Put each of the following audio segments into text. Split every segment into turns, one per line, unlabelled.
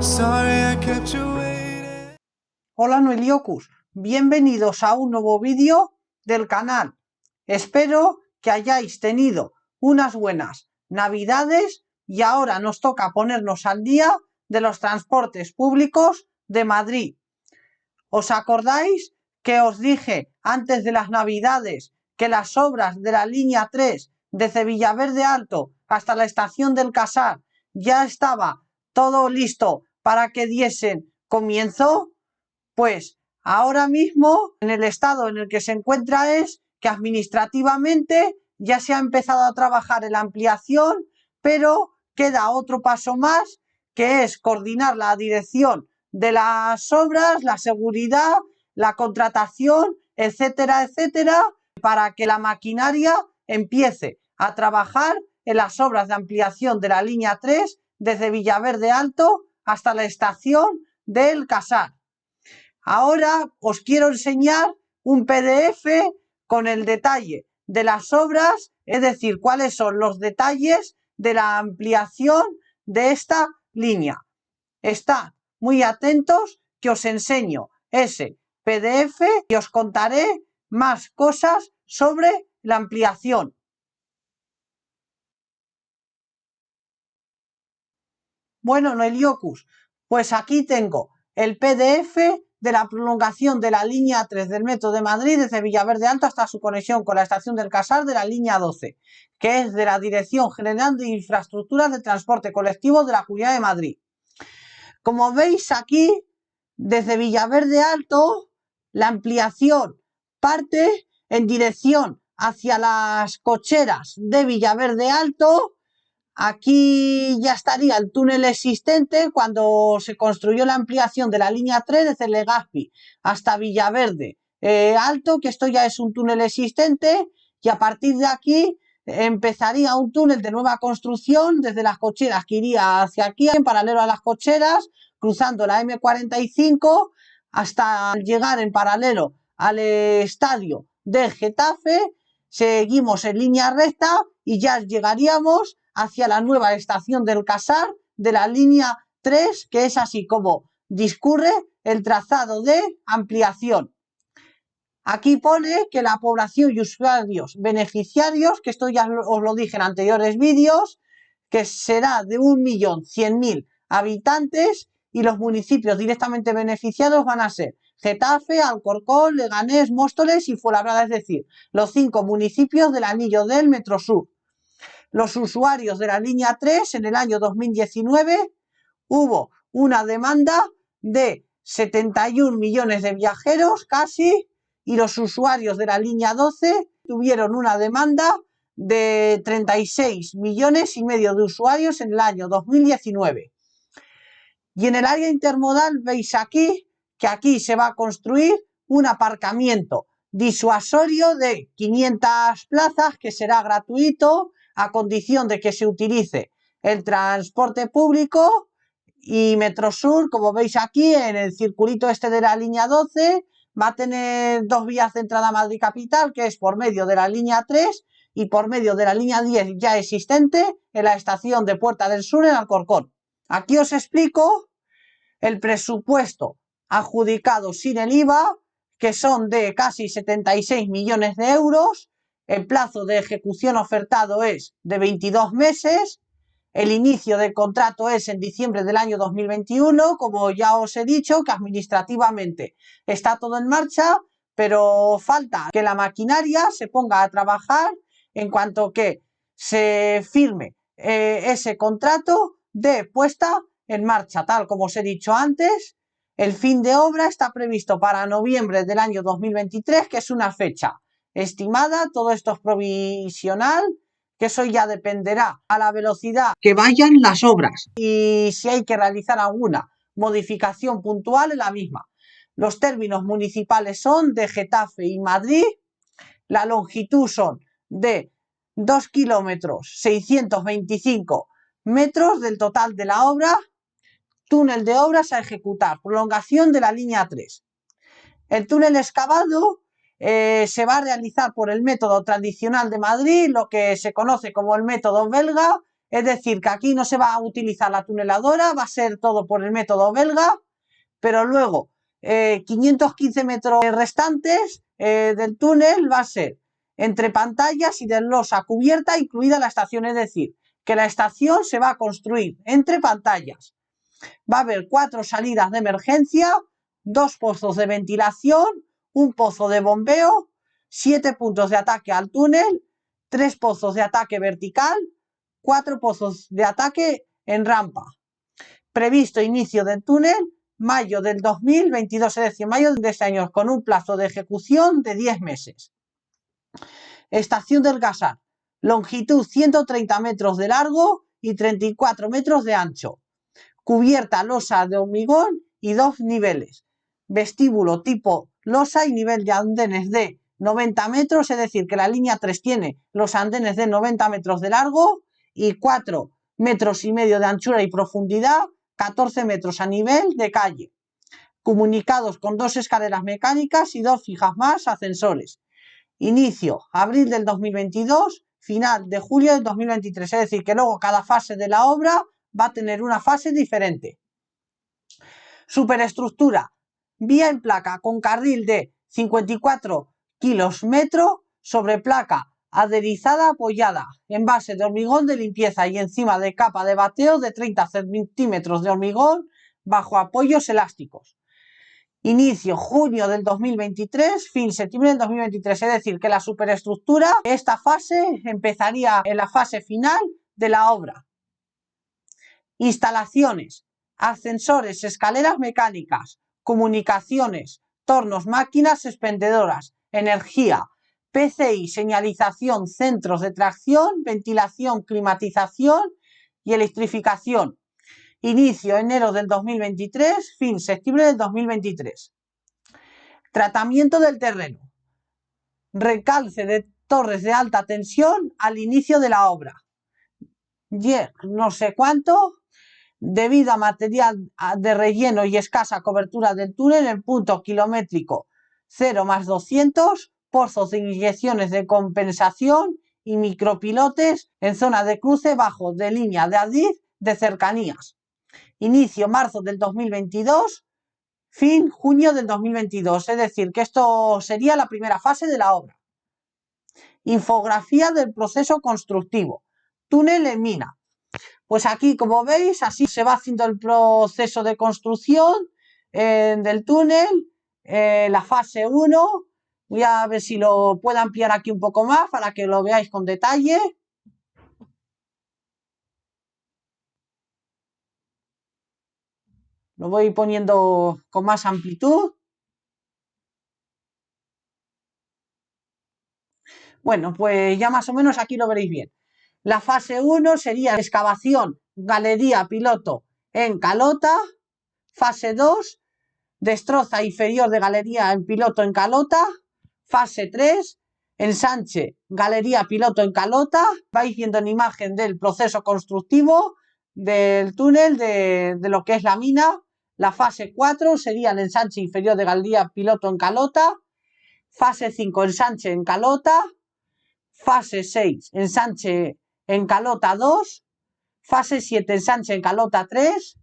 Sorry I kept you waiting.
Hola Noeliokus, bienvenidos a un nuevo vídeo del canal. Espero que hayáis tenido unas buenas navidades y ahora nos toca ponernos al día de los transportes públicos de Madrid. ¿Os acordáis que os dije antes de las navidades que las obras de la línea 3 desde Villaverde Alto hasta la estación del Casar ya estaba todo listo para que diesen comienzo? Pues ahora mismo en el estado en el que se encuentra es que administrativamente ya se ha empezado a trabajar en la ampliación, pero queda otro paso más, que es coordinar la dirección de las obras, la seguridad, la contratación, etcétera, etcétera, para que la maquinaria empiece a trabajar en las obras de ampliación de la línea 3 desde Villaverde Alto hasta la estación del Casar. Ahora os quiero enseñar un PDF con el detalle de las obras, es decir, cuáles son los detalles de la ampliación de esta línea. Estad muy atentos que os enseño ese PDF y os contaré más cosas sobre la ampliación. Bueno, Noeliokus, pues aquí tengo el PDF de la prolongación de la línea 3 del Metro de Madrid desde Villaverde Alto hasta su conexión con la estación del Casar de la línea 12, que es de la Dirección General de Infraestructuras de Transporte Colectivo de la Comunidad de Madrid. Como veis aquí, desde Villaverde Alto, la ampliación parte en dirección hacia las cocheras de Villaverde Alto. Aquí ya estaría el túnel existente cuando se construyó la ampliación de la línea 3 desde Legazpi hasta Villaverde Alto, que esto ya es un túnel existente, y a partir de aquí empezaría un túnel de nueva construcción desde las cocheras que iría hacia aquí, en paralelo a las cocheras, cruzando la M45 hasta llegar en paralelo al estadio de Getafe. Seguimos en línea recta y ya llegaríamos hacia la nueva estación del Casar de la línea 3, que es así como discurre el trazado de ampliación. Aquí pone que la población y usuarios beneficiarios, que esto ya os lo dije en anteriores vídeos, que será de 1.100.000 habitantes, y los municipios directamente beneficiados van a ser Getafe, Alcorcón, Leganés, Móstoles y Fuenlabrada, es decir, los 5 municipios del anillo del Metrosur. Los usuarios de la línea 3 en el año 2019 hubo una demanda de 71 millones de viajeros casi, y los usuarios de la línea 12 tuvieron una demanda de 36 millones y medio de usuarios en el año 2019. Y en el área intermodal veis aquí que aquí se va a construir un aparcamiento disuasorio de 500 plazas que será gratuito a condición de que se utilice el transporte público. Y Metrosur, como veis aquí en el circulito este de la línea 12, va a tener 2 vías de entrada a Madrid Capital, que es por medio de la línea 3 y por medio de la línea 10 ya existente en la estación de Puerta del Sur en Alcorcón. Aquí os explico el presupuesto adjudicado sin el IVA, que son de casi 76 millones de euros. El plazo de ejecución ofertado es de 22 meses. El inicio del contrato es en diciembre del año 2021, como ya os he dicho, que administrativamente está todo en marcha, pero falta que la maquinaria se ponga a trabajar en cuanto que se firme ese contrato de puesta en marcha. Tal como os he dicho antes, el fin de obra está previsto para noviembre del año 2023, que es una fecha estimada. Todo esto es provisional, que eso ya dependerá a la velocidad que vayan las obras y si hay que realizar alguna modificación puntual en la misma. Los términos municipales son de Getafe y Madrid. La longitud son de 2 kilómetros 625 metros del total de la obra. Túnel de obras a ejecutar, prolongación de la línea 3. El túnel excavado se va a realizar por el método tradicional de Madrid, lo que se conoce como el método belga, Es decir, que aquí no se va a utilizar la tuneladora, va a ser todo por el método belga, pero luego 515 metros restantes del túnel va a ser entre pantallas y de losa cubierta, incluida la estación. Es decir, que la estación se va a construir entre pantallas. Va a haber 4 salidas de emergencia, 2 pozos de ventilación, un pozo de bombeo, 7 puntos de ataque al túnel, 3 pozos de ataque vertical, 4 pozos de ataque en rampa. Previsto inicio del túnel mayo del 2022, es decir, mayo de este año, con un plazo de ejecución de 10 meses. Estación del Casar, longitud 130 metros de largo y 34 metros de ancho. Cubierta losa de hormigón y 2 niveles. Vestíbulo tipo losa y nivel de andenes de 90 metros, es decir, que la línea 3 tiene los andenes de 90 metros de largo y 4 metros y medio de anchura y profundidad, 14 metros a nivel de calle. Comunicados con 2 escaleras mecánicas y 2 fijas más ascensores. Inicio, abril del 2022, final de julio del 2023, es decir, que luego cada fase de la obra va a tener una fase diferente. Superestructura, vía en placa con carril de 54 kilos metro sobre placa aderezada apoyada en base de hormigón de limpieza y encima de capa de bateo de 30 centímetros de hormigón bajo apoyos elásticos. Inicio junio del 2023, fin septiembre del 2023, es decir, que la superestructura, esta fase empezaría en la fase final de la obra. Instalaciones, ascensores, escaleras mecánicas, comunicaciones, tornos, máquinas expendedoras, energía, PCI, señalización, centros de tracción, ventilación, climatización y electrificación. Inicio enero del 2023, fin septiembre del 2023. Tratamiento del terreno. Recalce de torres de alta tensión al inicio de la obra. No sé cuánto, debido a material de relleno y escasa cobertura del túnel en punto kilométrico 0 más 200, pozos de inyecciones de compensación y micropilotes en zona de cruce bajo de línea de adif de cercanías. Inicio marzo del 2022, fin junio del 2022, es decir, que esto sería la primera fase de la obra. Infografía del proceso constructivo. Túnel en mina. Pues aquí, como veis, así se va haciendo el proceso de construcción del túnel, la fase 1. Voy a ver si lo puedo ampliar aquí un poco más para que lo veáis con detalle. Lo voy poniendo con más amplitud. Bueno, pues ya más o menos aquí lo veréis bien. La fase 1 sería excavación, galería, piloto en calota. Fase 2, destroza inferior de galería en piloto en calota. Fase 3, ensanche, galería, piloto en calota. Vais viendo en imagen del proceso constructivo del túnel, de lo que es la mina. La fase 4 sería el ensanche inferior de galería, piloto en calota. Fase 5, ensanche en calota. Fase 6, ensanche en calota 2. Fase 7, ensanche en calota 3.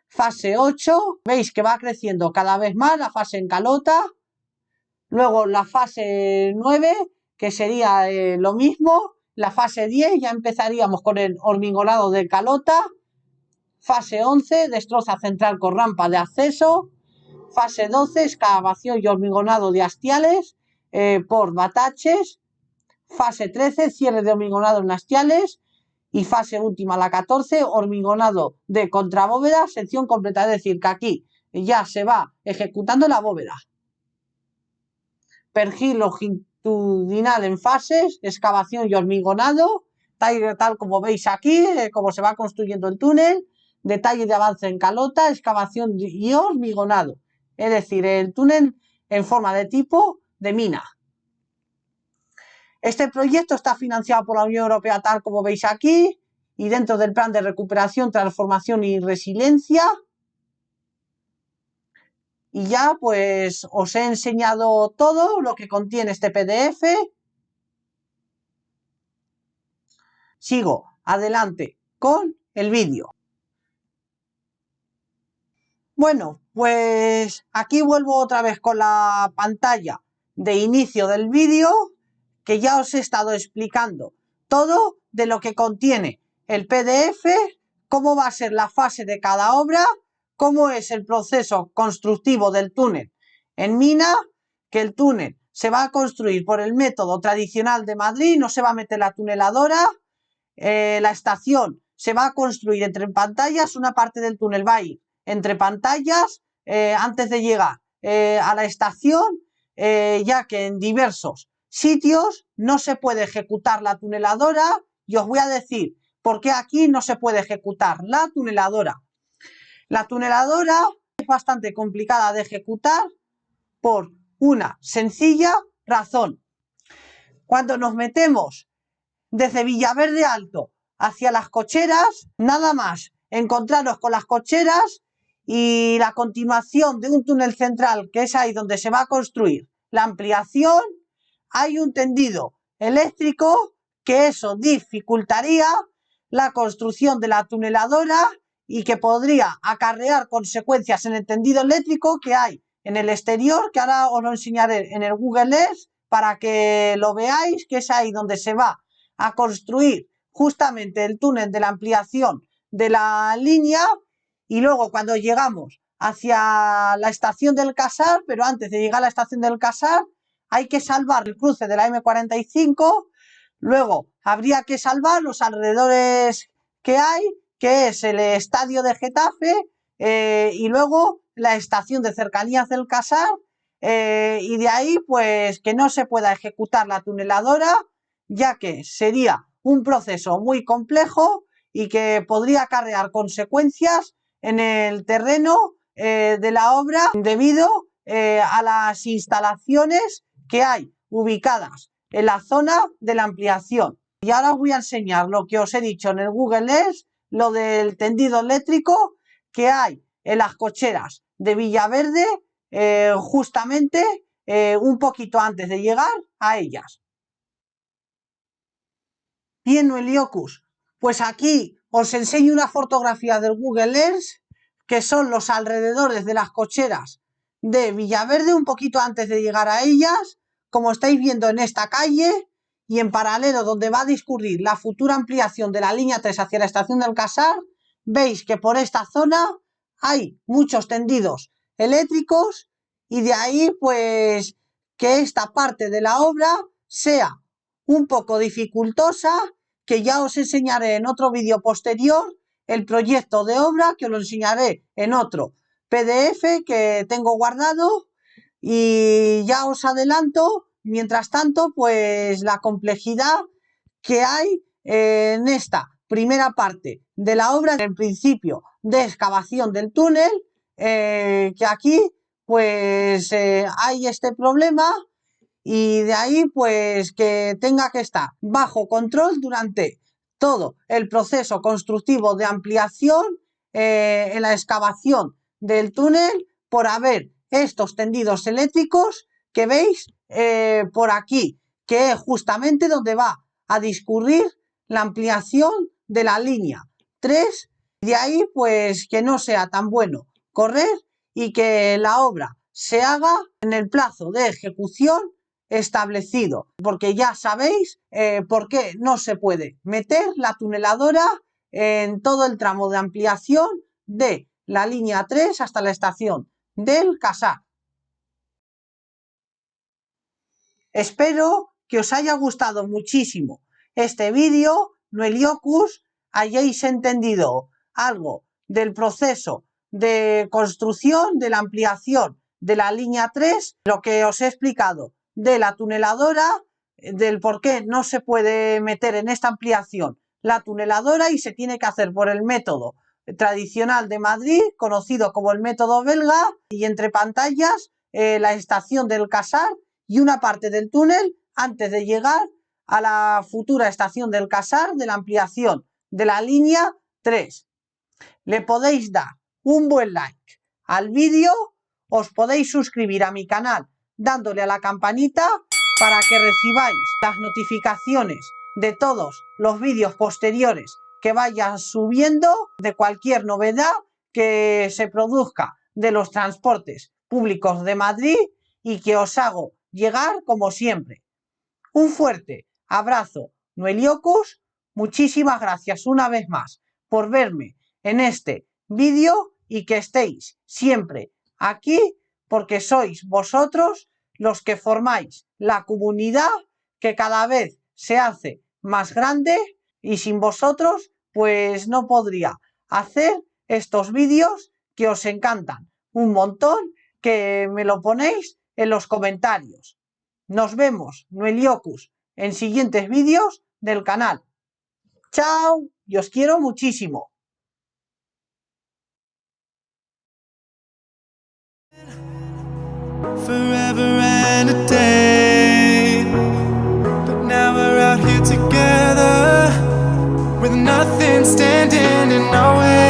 Fase 8, veis que va creciendo cada vez más la fase en calota. Luego la fase 9, que sería lo mismo. La fase 10 ya empezaríamos con el hormigonado de calota. Fase 11, destroza central con rampa de acceso. Fase 12, excavación y hormigonado de hastiales por bataches. Fase 13, cierre de hormigonado en hastiales. Y fase última, la 14, hormigonado de contrabóveda, sección completa. Es decir, que aquí ya se va ejecutando la bóveda. Pergil longitudinal en fases, excavación y hormigonado, tal como veis aquí, cómo se va construyendo el túnel, detalle de avance en calota, excavación y hormigonado. Es decir, el túnel en forma de tipo de mina. Este proyecto está financiado por la Unión Europea, tal como veis aquí, y dentro del plan de recuperación, transformación y resiliencia. Y ya pues os he enseñado todo lo que contiene este PDF. Sigo. adelante con el vídeo. Bueno, pues aquí vuelvo otra vez con la pantalla de inicio del vídeo, que ya os he estado explicando todo de lo que contiene el PDF, cómo va a ser la fase de cada obra, cómo es el proceso constructivo del túnel en mina, que el túnel se va a construir por el método tradicional de Madrid, no se va a meter la tuneladora, la estación se va a construir entre pantallas, una parte del túnel va a ir entre pantallas antes de llegar a la estación, ya que en diversos sitios no se puede ejecutar la tuneladora, y os voy a decir por qué aquí no se puede ejecutar la tuneladora. La tuneladora es bastante complicada de ejecutar por una sencilla razón. Cuando nos metemos desde Villaverde Alto hacia las cocheras, nada más encontraros con las cocheras y la continuación de un túnel central, que es ahí donde se va a construir la ampliación, hay un tendido eléctrico, que eso dificultaría la construcción de la tuneladora y que podría acarrear consecuencias en el tendido eléctrico que hay en el exterior, que ahora os lo enseñaré en el Google Earth para que lo veáis, que es ahí donde se va a construir justamente el túnel de la ampliación de la línea. Y luego cuando llegamos hacia la estación del Casar, pero antes de llegar a la estación del Casar hay que salvar el cruce de la M45, luego habría que salvar los alrededores que hay, que es el estadio de Getafe, y luego la estación de cercanías del Casar, y de ahí pues que no se pueda ejecutar la tuneladora, ya que sería un proceso muy complejo y que podría acarrear consecuencias en el terreno de la obra debido a las instalaciones que hay ubicadas en la zona de la ampliación. Y ahora os voy a enseñar lo que os he dicho en el Google Earth, lo del tendido eléctrico que hay en las cocheras de Villaverde, justamente un poquito antes de llegar a ellas. Bien, Noeliocus, pues aquí os enseño una fotografía del Google Earth, que son los alrededores de las cocheras de Villaverde, un poquito antes de llegar a ellas, como estáis viendo en esta calle, y en paralelo donde va a discurrir la futura ampliación de la línea 3 hacia la estación del Casar, veis que por esta zona hay muchos tendidos eléctricos, y de ahí pues que esta parte de la obra sea un poco dificultosa, que ya os enseñaré en otro vídeo posterior el proyecto de obra, que os lo enseñaré en otro PDF que tengo guardado, y ya os adelanto, mientras tanto, pues la complejidad que hay en esta primera parte de la obra, en principio de excavación del túnel, que aquí pues hay este problema, y de ahí pues que tenga que estar bajo control durante todo el proceso constructivo de ampliación en la excavación del túnel, por haber estos tendidos eléctricos que veis por aquí, que es justamente donde va a discurrir la ampliación de la línea 3. De ahí pues que no sea tan bueno correr y que la obra se haga en el plazo de ejecución establecido, porque ya sabéis por qué no se puede meter la tuneladora en todo el tramo de ampliación de la línea 3 hasta la estación del Casar. Espero que os haya gustado muchísimo este vídeo, Noeliocus, hayáis entendido algo del proceso de construcción de la ampliación de la línea 3, lo que os he explicado de la tuneladora, del por qué no se puede meter en esta ampliación la tuneladora y se tiene que hacer por el método tradicional de Madrid, conocido como el método belga, y entre pantallas la estación del Casar y una parte del túnel antes de llegar a la futura estación del Casar de la ampliación de la línea 3. Le podéis dar un buen like al vídeo, os podéis suscribir a mi canal dándole a la campanita para que recibáis las notificaciones de todos los vídeos posteriores que vaya subiendo, de cualquier novedad que se produzca de los transportes públicos de Madrid y que os hago llegar como siempre. Un fuerte abrazo, Noeliocus. Muchísimas gracias una vez más por verme en este vídeo y que estéis siempre aquí porque sois vosotros los que formáis la comunidad que cada vez se hace más grande y sin vosotros pues no podría hacer estos vídeos que os encantan un montón, que me lo ponéis en los comentarios. Nos vemos, Noeliocus, en siguientes vídeos del canal. ¡Chao! Y os quiero muchísimo.
forever and a day. But now we're out here together with nothing standing in our way.